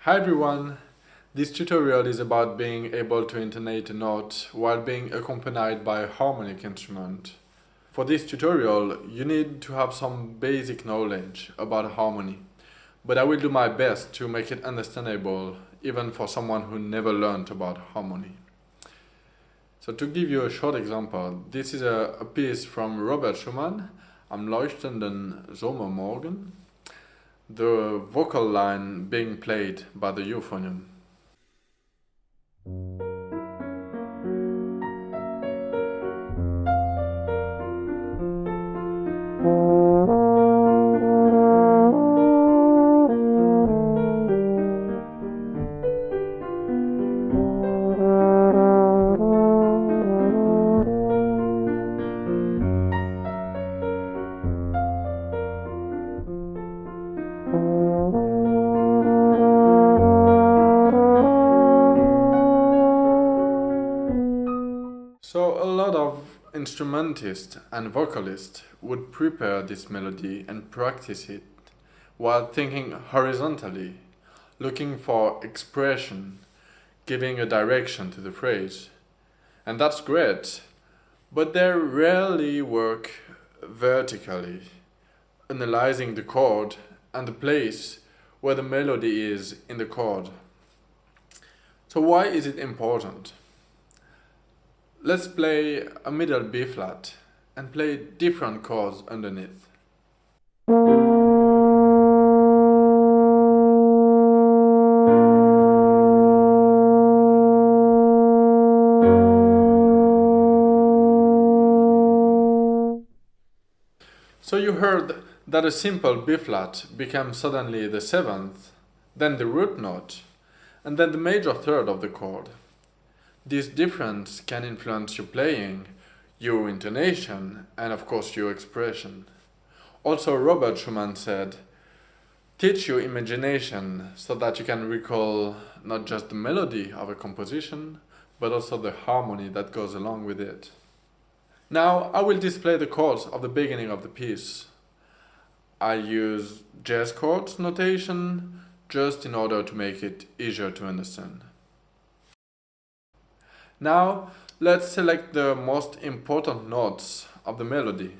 Hi everyone! This tutorial is about being able to intonate a note while being accompanied by a harmonic instrument. For this tutorial, you need to have some basic knowledge about harmony, but I will do my best to make it understandable even for someone who never learned about harmony. So to give you a short example, this is a piece from Robert Schumann, Am Leuchtenden Sommermorgen, the vocal line being played by the Euphonium. So a lot of instrumentalists and vocalists would prepare this melody and practice it while thinking horizontally, looking for expression, giving a direction to the phrase. And that's great, but they rarely work vertically, analyzing the chord and the place where the melody is in the chord. So why is it important? Let's play a middle B flat and play different chords underneath. So you heard that a simple B flat became suddenly the seventh, then the root note, and then the major third of the chord. This difference can influence your playing, your intonation, and of course your expression. Also, Robert Schumann said, "Teach your imagination so that you can recall not just the melody of a composition, but also the harmony that goes along with it." Now, I will display the chords of the beginning of the piece. I use jazz chords notation just in order to make it easier to understand. Now, let's select the most important notes of the melody.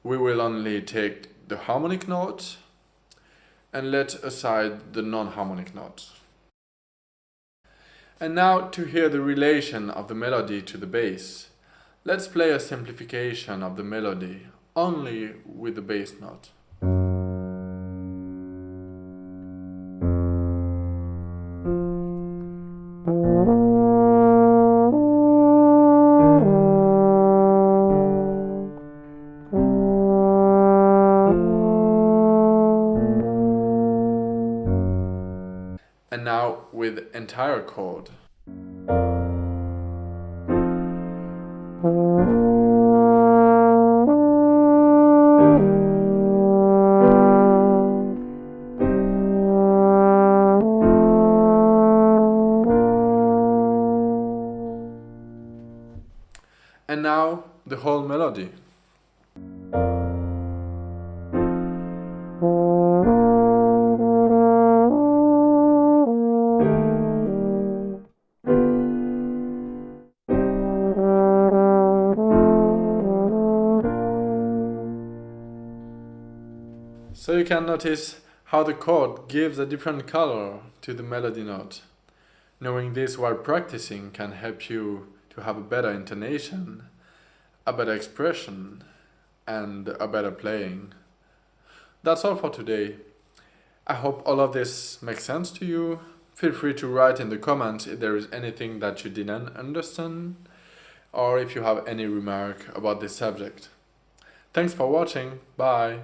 We will only take the harmonic notes and let aside the non-harmonic notes. And now, to hear the relation of the melody to the bass, let's play a simplification of the melody only with the bass note. And now with entire chord. And now the whole melody. So you can notice how the chord gives a different color to the melody note. Knowing this while practicing can help you to have a better intonation, a better expression, and a better playing. That's all for today. I hope all of this makes sense to you. Feel free to write in the comments if there is anything that you didn't understand, or if you have any remark about this subject. Thanks for watching. Bye.